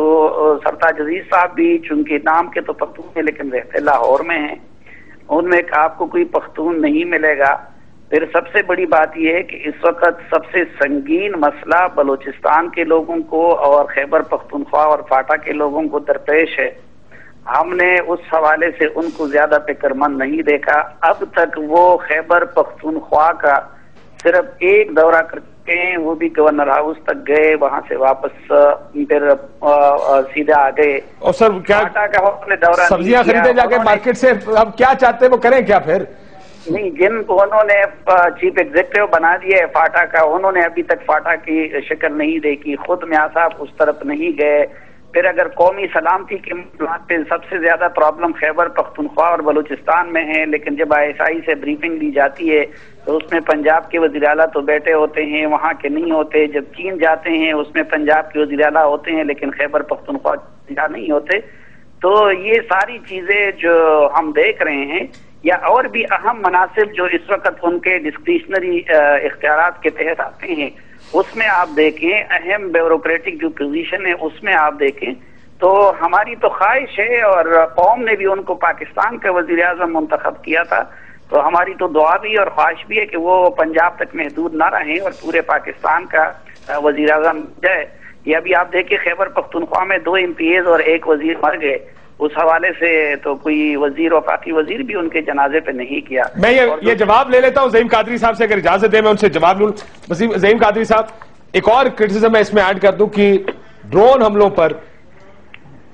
سرتاج عزیز صاحب بھی چونکہ نام کے تو پختون ہیں لیکن رہتے لاہور میں ہیں، ان میں آپ کو کوئی پختون نہیں ملے گا. پھر سب سے بڑی بات یہ ہے کہ اس وقت سب سے سنگین مسئلہ بلوچستان کے لوگوں کو اور خیبر پختونخوا اور فاٹا کے لوگوں کو درپیش ہے. ہم نے اس حوالے سے ان کو زیادہ فکر مند نہیں دیکھا. اب تک وہ خیبر پختونخوا کا صرف ایک دورہ کرتے ہیں، وہ بھی گورنر ہاؤس تک گئے، وہاں سے واپس پھر سیدھا آ گئے. اور سر کیا سبزیاں خریدے جا کے مارکیٹ سے، اب کیا چاہتے ہیں وہ کریں کیا پھر؟ نہیں، جن کو انہوں نے چیف ایگزیکٹو بنا دیا ہے فاٹا کا، انہوں نے ابھی تک فاٹا کی شکل نہیں دیکھی، خود میاں صاحب اس طرف نہیں گئے. پھر اگر قومی سلامتی کے معاملات پہ سب سے زیادہ پرابلم خیبر پختونخوا اور بلوچستان میں ہے، لیکن جب ISI سے بریفنگ دی جاتی ہے تو اس میں پنجاب کے وزیر اعلیٰ تو بیٹھے ہوتے ہیں، وہاں کے نہیں ہوتے. جب چین جاتے ہیں اس میں پنجاب کے وزیر اعلیٰ ہوتے ہیں لیکن خیبر پختونخوا نہیں ہوتے. تو یہ ساری چیزیں جو ہم دیکھ رہے ہیں، یا اور بھی اہم مناصب جو اس وقت ان کے ڈسکریشنری اختیارات کے تحت آتے ہیں، اس میں آپ دیکھیں اہم بیوروکریٹک جو پوزیشن ہے اس میں آپ دیکھیں تو ہماری تو خواہش ہے، اور قوم نے بھی ان کو پاکستان کا وزیر اعظم منتخب کیا تھا، تو ہماری تو دعا بھی اور خواہش بھی ہے کہ وہ پنجاب تک محدود نہ رہیں اور پورے پاکستان کا وزیر اعظم جائے. یہ ابھی آپ دیکھیں خیبر پختونخوا میں 2 MPs اور 1 وزیر مر گئے، اس حوالے سے تو کوئی وزیر وفاقی وزیر بھی ان کے جنازے پہ نہیں کیا. میں یہ جواب لے لیتا ہوں زعیم قادری صاحب سے، اگر اجازت دیں میں ان سے جواب لوں. زعیم قادری صاحب، ایک اور کرٹیسزم میں اس میں ایڈ کر دوں کہ ڈرون حملوں پر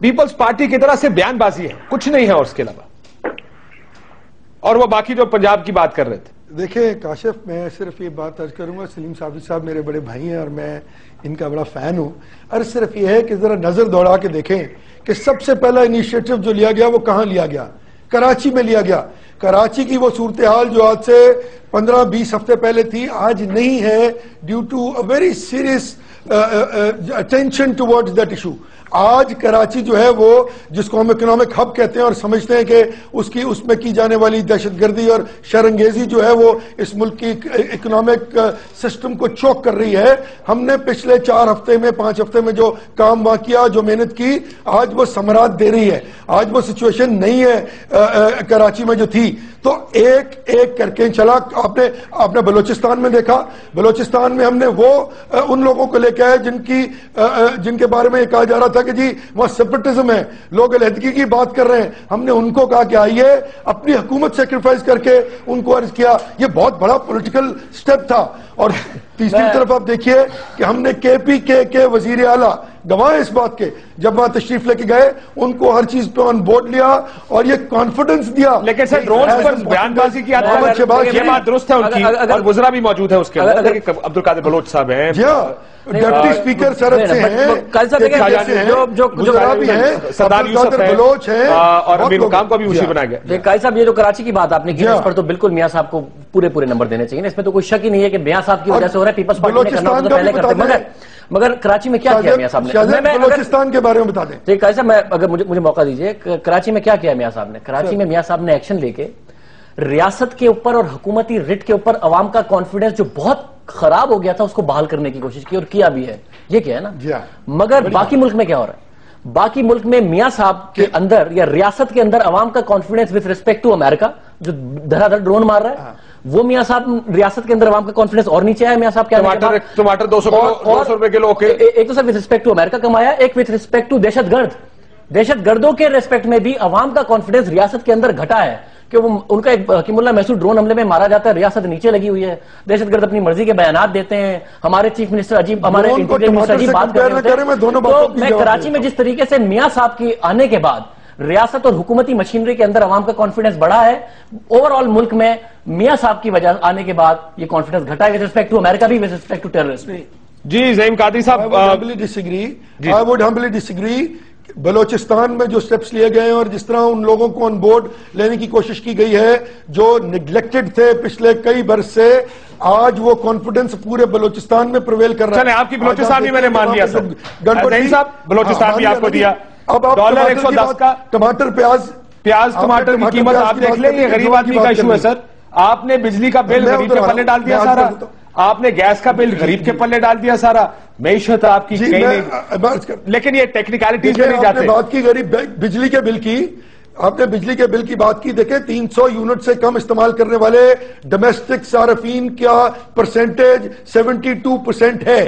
پیپلز پارٹی کی طرح سے بیان بازی ہے، کچھ نہیں ہے اور اس کے علاوہ، اور وہ باقی جو پنجاب کی بات کر رہے تھے. دیکھیں کاشف، میں صرف یہ بات عرض کروں گا، سلیم صافی صاحب میرے بڑے بھائی ہیں اور میں ان کا بڑا فین ہوں. عرض صرف یہ ہے کہ ذرا نظر دوڑا کے دیکھیں کہ سب سے پہلا انیشیٹو جو لیا گیا وہ کہاں لیا گیا؟ کراچی میں لیا گیا. کراچی کی وہ صورتحال جو آج سے 15-20 ہفتے پہلے تھی آج نہیں ہے، due to a very serious attention towards that issue. آج کراچی جو ہے وہ جس کو ہم اکنامک ہب کہتے ہیں اور سمجھتے ہیں کہ اس میں کی جانے والی دہشت گردی اور شرانگیزی جو ہے وہ اس ملک کی اکنامک سسٹم کو چوک کر رہی ہے. ہم نے پچھلے 4 ہفتے میں 5 ہفتے میں جو کام وہاں کیا، جو محنت کی، آج وہ ثمرات دے رہی ہے. آج وہ سچویشن نہیں ہے کراچی میں جو تھی. تو ایک ایک کر کے چلا. آپ نے بلوچستان میں دیکھا، بلوچستان میں ہم نے وہ ان لوگوں کو لے کے آئے جن کے بارے میں یہ کہا جا رہا تھا کہ جی وہ سیپریٹزم ہے، لوگ علیحدگی کی بات کر رہے ہیں. ہم نے ان کو کہا کہ آئیے اپنی حکومت سیکریفائز کر کے ان کو عرض کیا. یہ بہت بڑا پولیٹیکل سٹیپ تھا. اور تیسری طرف آپ دیکھیے کہ ہم نے KPK کے وزیر اعلیٰ گواہ اس بات کے، جب وہاں تشریف لے کے گئے ان کو ہر چیز پہ آن بورڈ لیا اور یہ کانفیڈنس دیا. لیکن سر ڈرونز پر بیان بازی کی یہ بات درست ہے ان کی، اور وزراء بھی موجود ہیں اس کے اندر. عبدالقادر بلوچ صاحب ہیں، جی ہاں، ڈپٹی اسپیکر سرحد سے ہیں، وزراء بھی ہیں، سردار یوسف بلوچ ہیں، اور امیر مقام کو بھی اسی بنایا گیا. قائد صاحب، یہ جو کراچی کی بات آپ نے کی اس پر تو بالکل میاں صاحب کو پورے نمبر دینے چاہیے، اس میں تو کوئی شک ہی نہیں ہے کہ میاں صاحب کی وجہ سے ہو رہا ہے. پیپلز پارٹی نے کرنا تو پہلے کرتے، مگر کراچی میں کیا کیا میاں صاحب نے؟ بلوچستان کے بارے میں بتا دیں. قائد صاحب، میں اگر مجھے موقع دیجئے، کراچی میں کیا کیا میاں صاحب نے؟ کراچی میں میاں صاحب نے ایکشن لے کے ریاست کے اوپر اور حکومتی رٹ کے اوپر عوام کا کانفیڈنس جو بہت خراب ہو گیا تھا اس کو بحال کرنے کی کوشش کی، اور کیا بھی ہے. یہ کیا ہے نا. مگر باقی ملک میں کیا ہو رہا ہے؟ باقی ملک میں میاں صاحب کے اندر یا ریاست کے اندر عوام کا کانفیڈنس وتھ ریسپیکٹ ٹو امریکہ جو دھڑا دھڑ ڈرون مار رہا ہے, وہ میاں صاحب ریاست کے اندر عوام کا کانفیڈنس اور نیچے ہے. میاں صاحب کیا ٹماٹر 200 روپے کلو, ایک تو سر وتھ ریسپیکٹ ٹو امریکہ کمایا, ایک وتھ ریسپیکٹ ٹو دہشت گردوں کے ریسپیکٹ میں بھی عوام کا کانفیڈنس ریاست کے اندر گھٹا ہے کہ وہ ان کا ایک حکیم اللہ محسود ڈرون حملے میں مارا جاتا ہے, ریاست نیچے لگی ہوئی ہے, دہشت گرد اپنی مرضی کے بیانات دیتے ہیں, ہمارے چیف منسٹر عجیب, ہمارے انٹیریئر منسٹر عجیب بات کر رہے ہیں. تو میں کراچی میں جس طریقے سے میاں صاحب کی آنے کے بعد ریاست اور حکومتی مشینری کے اندر عوام کا کانفیڈنس بڑھا ہے, اوور آل ملک میں میاں صاحب کی وجہ آنے کے بعد یہ کانفیڈنس گھٹا ہے وتھ ریسپیکٹ ٹو امریکہ بھی وتھ ریسپیکٹ ٹو ٹیررسٹ. جی زعیم قادری صاحب, I would humbly disagree. Balochistan میں جو سٹیپس لیے گئے ہیں اور جس طرح ان لوگوں کو آن بورڈ لینے کی کوشش کی گئی ہے جو نگلیکٹڈ تھے پچھلے کئی برس سے, آج وہ کانفیڈنس پورے بلوچستان میں پرویل کر رہا ہے. چلیں آپ کی بلوچستان بھی میں نے مان لیا سر, زعیم صاحب بلوچستان بھی آپ کو دیا. اب آپ $110 کا ٹماٹر ٹماٹر کی قیمت آپ دیکھ لیں, یہ غریب آدمی کا ایشو ہے سر. آپ نے بجلی کا بل غریب کے پلے ڈال دیا سارا, آپ نے گیس کا بل غریب کے پلے ڈال دیا سارا, معیشت آپ کی کہیں نہیں. لیکن یہ ٹیکنیکلٹیز میں نہیں جاتے. بات کی غریب بجلی کے بل کی, آپ نے بجلی کے بل کی بات کی, دیکھیں 300 یونٹ سے کم استعمال کرنے والے ڈومیسٹک صارفین کا پرسنٹیج 72% ہے.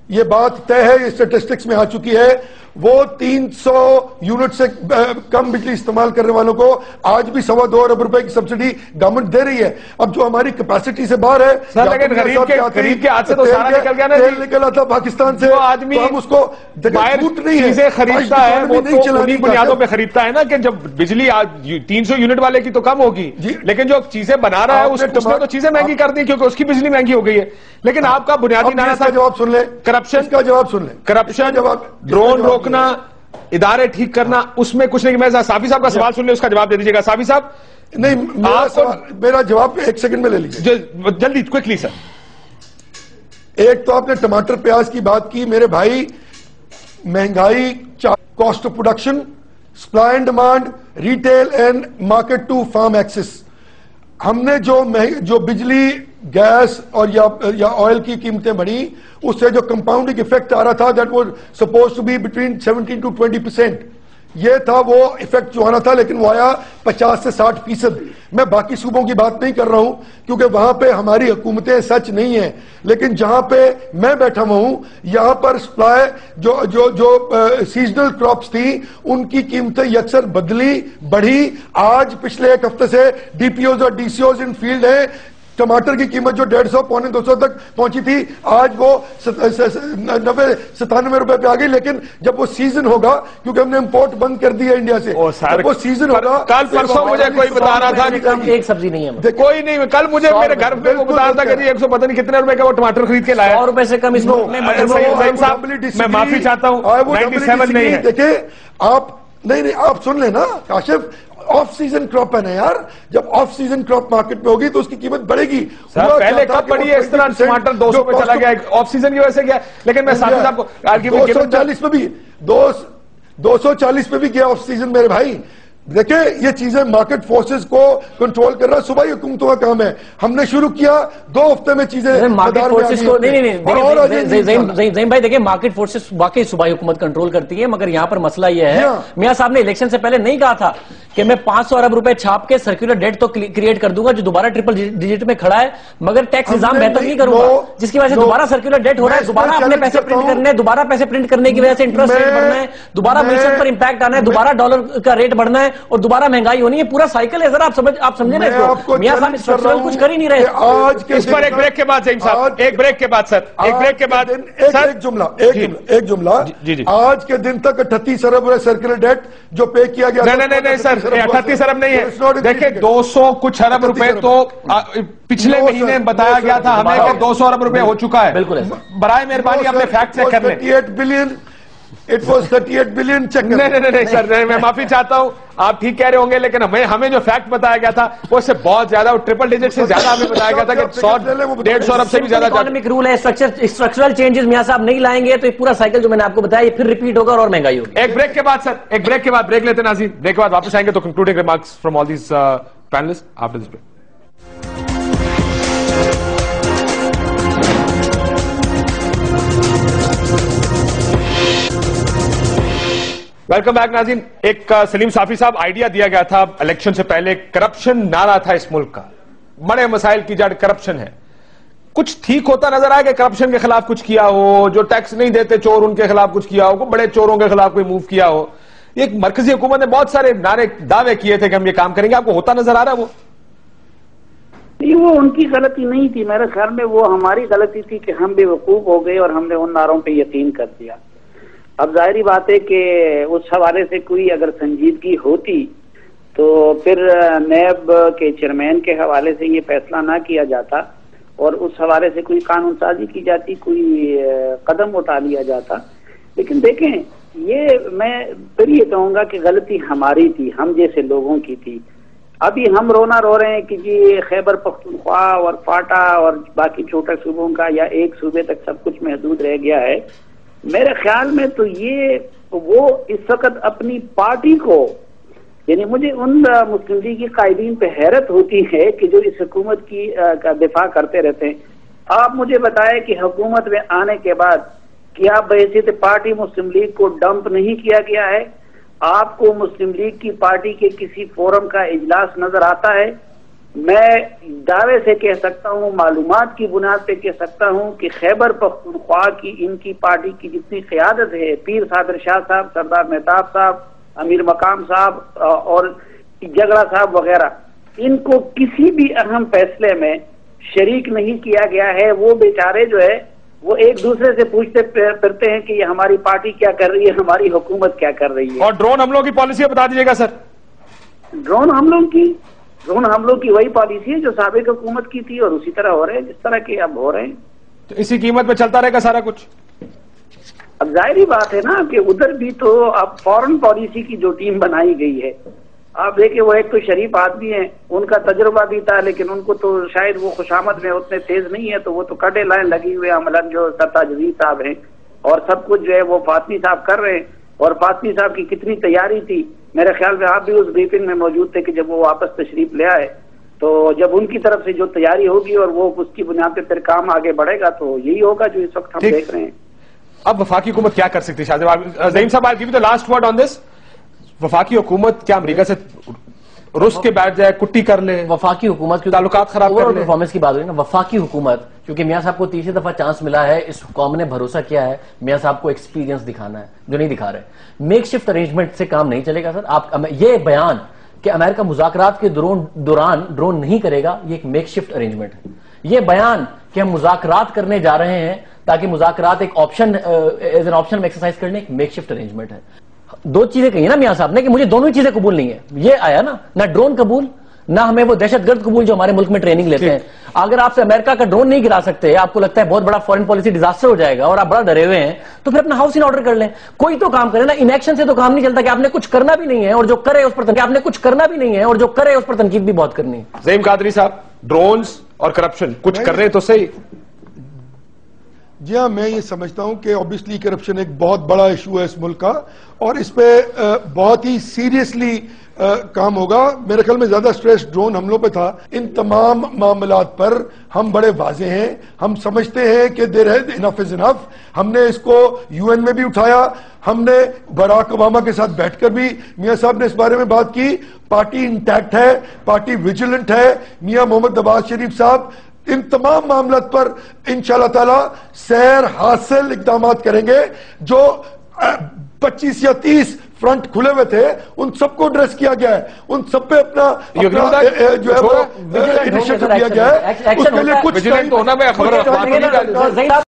یہ بات طے ہے, یہ اسٹیٹسٹکس میں آ چکی ہے. وہ 300 یونٹ سے کم بجلی استعمال کرنے والوں کو آج بھی $2.25 ارب کی سبسڈی گورنمنٹ دے رہی ہے. اب جو ہماری کیپیسٹی سے باہر ہے, لیکن غریب کے ہاتھ سے تو سارا نکل گیا نا, تیل نکل آتا پاکستان سے, آدمی ہم اس کو چیزیں خریدتا ہے وہ تو انہی بنیادوں پہ خریدتا ہے نا, کہ جب بجلی 300 یونٹ والے کی تو کم ہوگی, لیکن جو چیزیں بنا رہا ہے اس نے تو چیزیں مہنگی کر دی کیونکہ اس کی بجلی مہنگی ہو گئی ہے. لیکن آپ کا بنیادی نعرہ تھا, جواب سن لیں, کرپشن کا جواب سن لیں, کرپشن, ڈرون روکنا, ادارے ٹھیک کرنا, اس میں کچھ نہیں. میں صافی صاحب کا سوال سن لیں, اس کا جواب دے دیجیے گا. صافی صاحب نہیں, میرا جواب 1 سیکنڈ میں لے لیجیے, جلدی کوئکلی سر. ایک تو آپ نے ٹماٹر پیاز کی بات کی میرے بھائی, مہنگائی, cost of production, supply and demand, retail and market to farm access. ہم نے جو بجلی, گیس اور یا آئل کی قیمتیں بڑھی, اس سے جو کمپاؤنڈنگ ایفیکٹ آ رہا تھا, that was suppose to be between 17 to 20%. یہ تھا وہ ایفیکٹ جو آنا تھا, لیکن وہ آیا 50 سے 60%. میں باقی صوبوں کی بات نہیں کر رہا ہوں کیونکہ وہاں پہ ہماری حکومتیں سچ نہیں ہیں, لیکن جہاں پہ میں بیٹھا ہوا ہوں یہاں پر سپلائی جو سیزنل کراپس تھیں ان کی قیمتیں یکسر بدلی, بڑھی. آج پچھلے 1 ہفتے سے ڈی پی اوز اور D C Os in field ہیں. ٹماٹر کی قیمت جو 150 پونے 200 تک پہنچی تھی, آج وہ 90-97 روپے پہ آ گئی. لیکن جب وہ سیزن ہوگا, کیونکہ ہم نے امپورٹ بند کر دی ہے انڈیا سے, جب وہ سیزن ہوگا. کل پرسوں مجھے کوئی بتا رہا تھا کہ ایک سبزی نہیں ہے, کوئی نہیں, کل مجھے میرے گھر پہ وہ بتا رہا تھا کہ 100 پتہ نہیں کتنے روپے کا وہ ٹماٹر خرید کے لایا. 100 روپے سے کم اس ملک میں. میں معافی چاہتا ہوں, 97 نہیں ہے. دیکھیں آپ, نہیں آپ سن لیں نا کاشف, آف سیزن کراپ ہے نا یار, جب آف سیزن کراپ مارکیٹ میں ہوگی تو اس کی قیمت بڑھے گی. پہلے کب بڑھی ہے اس طرح, ٹماٹر 200 پہ چلا گیا آف سیزن کی وجہ سے گیا. لیکن میں ساتھ آپ کو 240 پہ بھی 240 پہ بھی گیا آف سیزن میرے بھائی. دیکھیں یہ چیزیں مارکیٹ فورسز کو کنٹرول کر رہا ہے, صوبائی حکومتوں کا کام ہے. ہم نے شروع کیا 2 ہفتے میں چیزیں مارکیٹ فورسز کو, نہیں زعیم بھائی دیکھیں مارکیٹ فورسز واقعی صوبائی حکومت کنٹرول کرتی ہے, مگر یہاں پر مسئلہ یہ ہے, میاں صاحب نے الیکشن سے پہلے نہیں کہا تھا کہ میں 500 ارب روپے چھاپ کے سرکولر ڈیٹ تو کریٹ کر دوں گا جو دوبارہ ٹرپل ڈیجٹ میں کھڑا ہے, مگر ٹیکس نظام بہتر نہیں کروں گا, جس کی وجہ سے دوبارہ سرکولر ڈیٹ ہو رہا ہے, دوبارہ اپنے پیسے پرنٹ کرنے, دوبارہ پیسے پرنٹ کرنے کی وجہ سے انٹرسٹ ریٹ بڑھنا ہے, دوبارہ معیشت پر امپیکٹ آنا ہے, دوبارہ ڈالر کا ریٹ بڑھنا ہے اور دوبارہ مہنگائی ہونی ہے. پورا سائیکل ہے, ذرا آپ سمجھیں نا اس کو. میاں صاحب اسٹرکچرل کچھ کر ہی نہیں رہے. آج اس پر ایک بریک کے بعد زعیم صاحب, ایک بریک کے بعد سر, ایک بریک کے بعد ایک جملہ, آج کے دن تک 38 ارب سرکولر ڈیٹ جو پے کیا گیا. نہیں سر, 38 ارب نہیں ہے, دیکھیں 200 کچھ ارب روپے تو پچھلے مہینے بتایا گیا تھا ہمیں کہ 200 ارب روپے ہو چکا ہے. بالکل, برائے مہربانی اپنے فیکٹ چیک کر لیں. 38 billion, it was 38 billion. Check نہیں سر, میں معافی چاہتا ہوں, آپ ٹھیک کہہ رہے ہوں گے, لیکن ہمیں جو فیکٹ بتایا گیا تھا وہ اس سے بہت زیادہ, ٹرپل ڈیجٹ سے زیادہ ہمیں بتایا گیا تھا کہ 100-150 ارب سے بھی زیادہ. اکانومک رول ہے, اسٹرکچرل چینجز میاں صاحب نہیں لائیں گے تو یہ پورا سائیکل جو میں نے آپ کو بتایا یہ پھر ریپیٹ ہوگا اور مہنگائی ہوگی. ایک بریک کے بعد سر, ایک بریک کے بعد بریک لیتے ہیں ناظرین, بریک کے بعد واپس آئیں گے تو concluding remarks from all these panellist after this break. Welcome back ناظرین. ایک سلیم صافی صاحب آئیڈیا دیا گیا تھا الیکشن سے پہلے, کرپشن نعرہ تھا اس ملک کا, بڑے مسائل کی جڑ کرپشن ہے. کچھ ٹھیک ہوتا نظر آئے کہ کرپشن کے خلاف کچھ کیا ہو, جو ٹیکس نہیں دیتے چور ان کے خلاف کچھ کیا ہو, بڑے چوروں کے خلاف کوئی موو کیا ہو. ایک مرکزی حکومت نے بہت سارے دعوے کیے تھے کہ ہم یہ کام کریں گے, آپ کو ہوتا نظر آ رہا ہے وہ؟ نہیں, وہ ان کی غلطی نہیں تھی میرے خیال میں, وہ ہماری غلطی تھی کہ ہم بے وقوف ہو گئے اور ہم نے ان نعروں پہ یقین کر دیا. اب ظاہری بات ہے کہ اس حوالے سے کوئی اگر سنجیدگی ہوتی تو پھر نیب کے چیئرمین کے حوالے سے یہ فیصلہ نہ کیا جاتا اور اس حوالے سے کوئی قانون سازی کی جاتی, کوئی قدم اٹھا لیا جاتا. لیکن دیکھیں, یہ میں پھر یہ کہوں گا کہ غلطی ہماری تھی, ہم جیسے لوگوں کی تھی. ابھی ہم رونا رو رہے ہیں کہ جی خیبر پختونخوا اور فاٹا اور باقی چھوٹے صوبوں کا یا ایک صوبے تک سب کچھ محدود رہ گیا ہے. میرے خیال میں تو یہ وہ اس وقت اپنی پارٹی کو, یعنی مجھے ان مسلم لیگ کی قائدین پہ حیرت ہوتی ہے کہ جو اس حکومت کی کا دفاع کرتے رہتے ہیں. آپ مجھے بتائیں کہ حکومت میں آنے کے بعد کیا بحیثیت پارٹی مسلم لیگ کو ڈمپ نہیں کیا گیا ہے؟ آپ کو مسلم لیگ کی پارٹی کے کسی فورم کا اجلاس نظر آتا ہے؟ میں دعوے سے کہہ سکتا ہوں, معلومات کی بنیاد پہ کہہ سکتا ہوں کہ خیبر پختونخوا کی ان کی پارٹی کی جتنی قیادت ہے, پیر صادر شاہ صاحب, سردار مہتاب صاحب, امیر مقام صاحب اور جگڑا صاحب وغیرہ, ان کو کسی بھی اہم فیصلے میں شریک نہیں کیا گیا ہے. وہ بیچارے جو ہے وہ ایک دوسرے سے پوچھتے پھرتے ہیں کہ یہ ہماری پارٹی کیا کر رہی ہے, ہماری حکومت کیا کر رہی ہے. اور ڈرون حملوں کی پالیسی بتا دیجیے گا سر. ڈرون حملوں کی وہی پالیسی ہے جو سابق حکومت کی تھی اور اسی طرح ہو رہے ہیں جس طرح کے اب ہو رہے ہیں. تو اسی قیمت پہ چلتا رہے گا سارا کچھ. اب ظاہری بات ہے نا کہ ادھر بھی تو اب فورن پالیسی کی جو ٹیم بنائی گئی ہے, آپ دیکھیں وہ ایک تو شریف آدمی ہیں, ان کا تجربہ بھی تھا لیکن ان کو تو شاید وہ خوشامد میں اتنے تیز نہیں ہے, تو وہ تو کڈے لائن لگی ہوئے عملاً جو سرتاج عزیز صاحب ہیں, اور سب کچھ جو ہے وہ فاطمی صاحب کر رہے ہیں. اور فاطمی صاحب کی کتنی تیاری تھی, میرے خیال میں آپ بھی اس بریفنگ میں موجود تھے کہ جب وہ واپس تشریف لے آئے تو جب ان کی طرف سے جو تیاری ہوگی اور وہ اس کی بنیاد پہ پھر کام آگے بڑھے گا تو یہی ہوگا جو اس وقت ہم دیکھ رہے ہیں. اب وفاقی حکومت کیا کر سکتی ہے؟ زعیم صاحب, I'll give you the last word on this. وفاقی حکومت کیا امریکہ سے رس کے بیٹھ جائے, کٹی کر لے, وفاقی حکومت تعلقات خراب کر لے؟ پرفارمنس کی بات ہوئی نا, وفاقی حکومت, کیونکہ میاں صاحب کو تیسری دفعہ چانس ملا ہے, اس قوم نے بھروسہ کیا ہے میاں صاحب کو ایکسپیرینس دکھانا ہے جو نہیں دکھا رہے. میک شفٹ ارینجمنٹ سے کام نہیں چلے گا سر. آپ یہ بیان کہ امریکہ مذاکرات کے دوران ڈرون نہیں کرے گا, یہ ایک میک شفٹ ارینجمنٹ ہے. یہ بیان کہ ہم مذاکرات کرنے جا رہے ہیں تاکہ مذاکرات ایک آپشن ایز این آپشن میں ایکسرسائز کرنے, ایک میک شفٹ ارینجمنٹ ہے. دو چیزیں کہی نا میاں صاحب نے کہ مجھے دونوں ہی چیزیں قبول نہیں ہیں. یہ آیا نا, نہ ڈرون قبول نہ ہمیں وہ دہشت گرد قبول جو ہمارے ملک میں ٹریننگ لیتے ہیں. اگر آپ سے امریکہ کا ڈرون نہیں گرا سکتے, آپ کو لگتا ہے بہت بڑا فورن پالیسی ڈیزاسٹر ہو جائے گا اور آپ بڑا ڈرے ہوئے ہیں, تو پھر اپنا ہاؤس ان آرڈر کر لیں. کوئی تو کام کرے نا, انیکشن سے تو کام نہیں چلتا کہ آپ نے کچھ کرنا بھی نہیں ہے اور جو کرے اس پر تنقید بھی بہت کرنی ہے. زعیم قادری صاحب, ڈرونز اور کرپشن کچھ کر رہے تو صحیح. جی ہاں, میں یہ سمجھتا ہوں کہ obviously کرپشن ایک بہت بڑا ایشو ہے اس ملک کا اور اس پہ بہت ہی سیریسلی کام ہوگا. میرے خیال میں زیادہ سٹریس ڈرون حملوں پہ تھا. ان تمام معاملات پر ہم بڑے واضح ہیں, ہم سمجھتے ہیں کہ دیر ہے انف از انف. ہم نے اس کو UN میں بھی اٹھایا, ہم نے براک اوباما کے ساتھ بیٹھ کر بھی میاں صاحب نے اس بارے میں بات کی. پارٹی انٹیکٹ ہے, پارٹی ویجیلنٹ ہے. میاں محمد نواز شریف صاحب ان تمام معاملات پر انشاءاللہ تعالی سیر حاصل اقدامات کریں گے. جو 25 یا 30 فرنٹ کھلے ہوئے تھے ان سب کو ایڈریس کیا گیا ہے, ان سب پہ اپنا جو ہے وہ انیشیٹو کیا گیا ہے. اس کے لیے کچھ